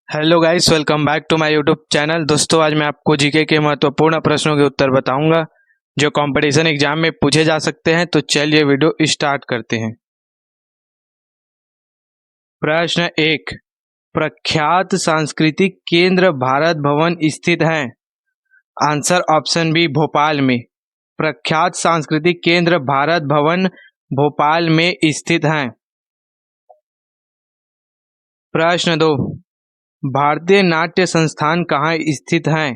Hello guys, welcome back to my YouTube channel. दोस्तों, आज मैं आपको जीके के महत्वपूर्ण प्रश्नों के उत्तर बताऊंगा जो कंपटीशन एग्जाम में पूछे जा सकते हैं। तो चलिए वीडियो स्टार्ट करते हैं। प्रश्न एक, प्रख्यात सांस्कृतिक केंद्र भारत भवन स्थित है? आंसर ऑप्शन बी, भोपाल में। प्रख्यात सांस्कृतिक केंद्र भारत भवन भोपाल में स्थित है। प्रश्न दो, भारतीय नाट्य संस्थान कहाँ स्थित है?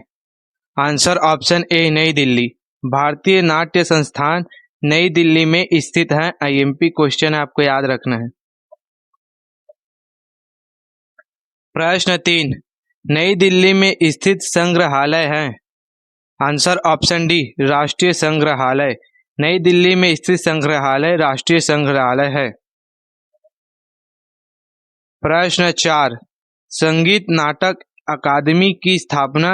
आंसर ऑप्शन ए, नई दिल्ली। भारतीय नाट्य संस्थान नई दिल्ली में स्थित है। आईएमपी क्वेश्चन है, आपको याद रखना है। प्रश्न तीन, नई दिल्ली में स्थित संग्रहालय है? आंसर ऑप्शन डी, राष्ट्रीय संग्रहालय। नई दिल्ली में स्थित संग्रहालय राष्ट्रीय संग्रहालय है। प्रश्न चार, संगीत नाटक अकादमी की स्थापना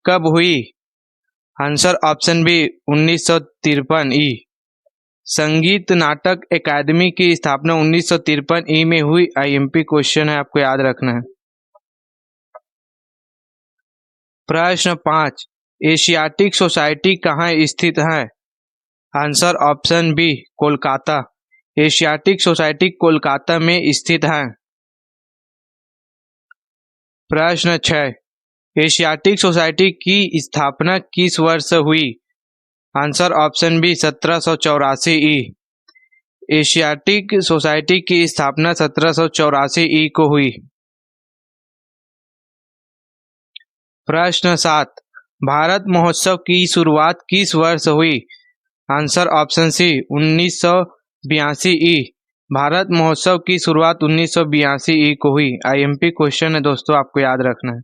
कब हुई? आंसर ऑप्शन बी, 1953 ई। संगीत नाटक अकादमी की स्थापना 1953 ई में हुई। आईएमपी क्वेश्चन है, आपको याद रखना है। प्रश्न पाँच, एशियाटिक सोसाइटी कहाँ स्थित है? Answer option B, Kolkata. Asiatic society Kolkata में स्थित है। प्रश्न छः, एशियाटिक सोसाइटी की स्थापना किस वर्ष हुई? आंसर ऑप्शन बी, 1784 ई। एशियाटिक सोसाइटी की स्थापना 1784 ई को हुई। प्रश्न सात, भारत महोत्सव की शुरुआत किस वर्ष हुई? आंसर ऑप्शन सी, 1982 ई। भारत महोत्सव की शुरुआत 1982 ई को हुई। आईएमपी क्वेश्चन है दोस्तों, आपको याद रखना है।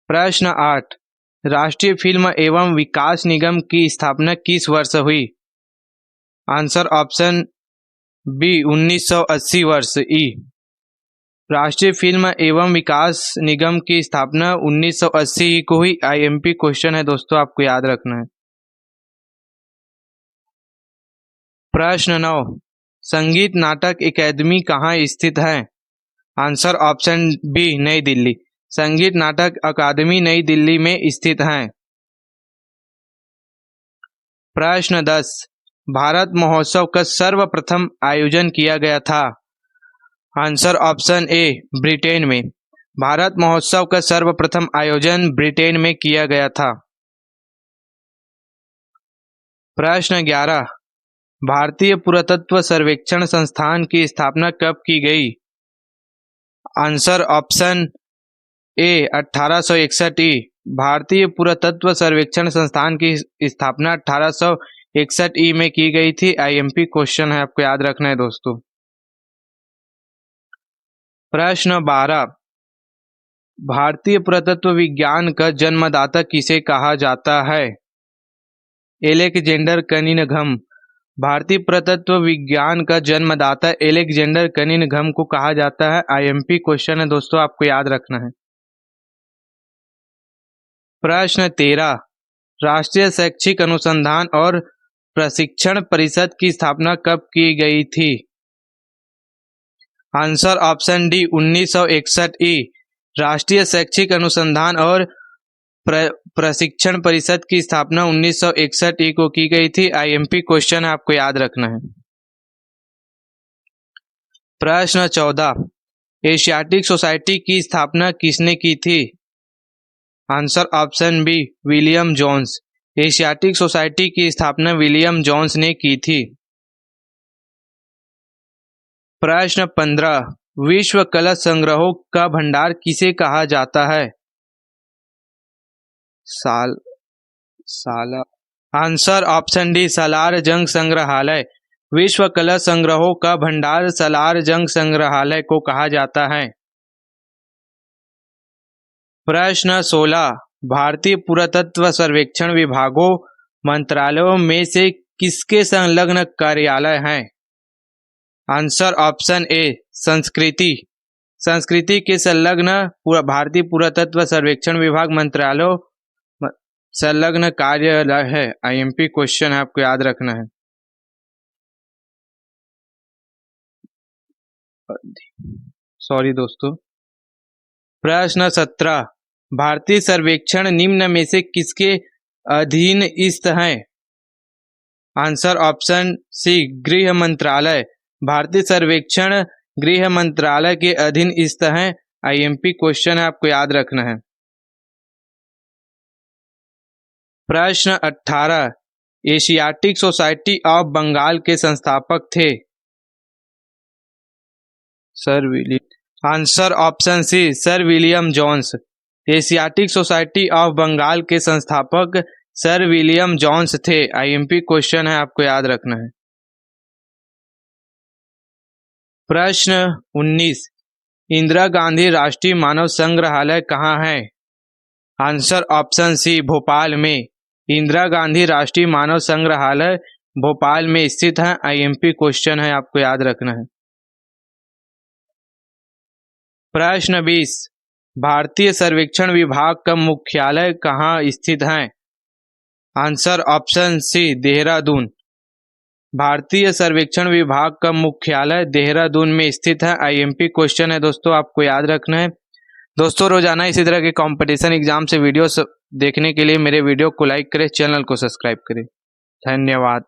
प्रश्न आठ, राष्ट्रीय फिल्म एवं विकास निगम की स्थापना किस वर्ष हुई? आंसर ऑप्शन बी, 1980 वर्ष ई। राष्ट्रीय फिल्म एवं विकास निगम की स्थापना 1980 ई को हुई। आईएमपी क्वेश्चन है दोस्तों, आपको याद रखना है। प्रश्न नौ, संगीत नाटक अकादमी कहाँ स्थित है? आंसर ऑप्शन बी, नई दिल्ली। संगीत नाटक अकादमी नई दिल्ली में स्थित है। प्रश्न 10, भारत महोत्सव का सर्वप्रथम आयोजन किया गया था? आंसर ऑप्शन ए, ब्रिटेन में। भारत महोत्सव का सर्वप्रथम आयोजन ब्रिटेन में किया गया था। प्रश्न 11, भारतीय पुरातत्व सर्वेक्षण संस्थान की स्थापना कब की गई? आंसर ऑप्शन ए, 1861 ई। भारतीय पुरातत्व सर्वेक्षण संस्थान की स्थापना 1861 ई में की गई थी। आईएमपी क्वेश्चन है, आपको याद रखना है दोस्तों। प्रश्न 12, भारतीय पुरातत्व विज्ञान का जन्मदाता किसे कहा जाता है? Alexander Cunningham. भारतीय पुरातत्व विज्ञान का जन्मदाता एलेक्जेंडर कनिंघम को कहा जाता है। आईएमपी क्वेश्चन है दोस्तों, आपको याद रखना है। प्रश्न 13, राष्ट्रीय शैक्षिक अनुसंधान और प्रशिक्षण परिषद की स्थापना कब की गई थी? आंसर ऑप्शन डी, 1961 ई। राष्ट्रीय शैक्षिक अनुसंधान और प्रशिक्षण परिषद की स्थापना 1961 ई को की गई थी। आईएमपी क्वेश्चन है, आपको याद रखना है। प्रश्न 14, एशियाटिक सोसाइटी की स्थापना किसने की थी? Answer option B, William Jones. Asiatic society की स्थापना विलियम जोन्स ने की थी। प्रश्न 15, विश्व कला संग्रहों का भंडार किसे कहा जाता है? साल साला आंसर ऑप्शन डी, सालार जंग संग्रहालय। विश्व कला संग्रहों का भंडार सालार जंग संग्रहालय को कहा जाता है। प्रश्न 16, भारतीय पुरातत्व सर्वेक्षण विभागों मंत्रालयों में से किसके संलग्न कार्यालय हैं? आंसर ऑप्शन ए, संस्कृति। संस्कृति के संलग्न भारतीय पुरातत्व सर्वेक्षण विभाग मंत्रालयों संलग्न कार्यालय है। आईएमपी क्वेश्चन है, आपको याद रखना है। सॉरी दोस्तों। प्रश्न 17, भारतीय सर्वेक्षण निम्न में से किसके अधीन स्थित है? आंसर ऑप्शन सी, गृह मंत्रालय। भारतीय सर्वेक्षण गृह मंत्रालय के अधीन स्थित है। आईएमपी क्वेश्चन है, आपको याद रखना है। प्रश्न 18, एशियाटिक सोसाइटी ऑफ बंगाल के संस्थापक थे? Sir William. Answer option C, sir William Jones. Asiatic society of Bengal के संस्थापक सर विलियम जोन्स थे। आईएमपी क्वेश्चन है, आपको याद रखना है। प्रश्न 19, इंदिरा गांधी राष्ट्रीय मानव संग्रहालय कहाँ है? आंसर ऑप्शन सी, भोपाल में। इंदिरा गांधी राष्ट्रीय मानव संग्रहालय भोपाल में स्थित है। आईएमपी क्वेश्चन है, आपको याद रखना है। प्रश्न 20, भारतीय सर्वेक्षण विभाग का मुख्यालय कहाँ स्थित है? Answer option C, Dehradun. भारतीय सर्वेक्षण विभाग का मुख्यालय देहरादून में स्थित है। आईएमपी क्वेश्चन है दोस्तों, आपको याद रखना है। दोस्तों रोजाना इसी तरह के कंपटीशन एग्जाम से वीडियो देखने के लिए मेरे वीडियो को लाइक करें, चैनल को सब्सक्राइब करें। धन्यवाद।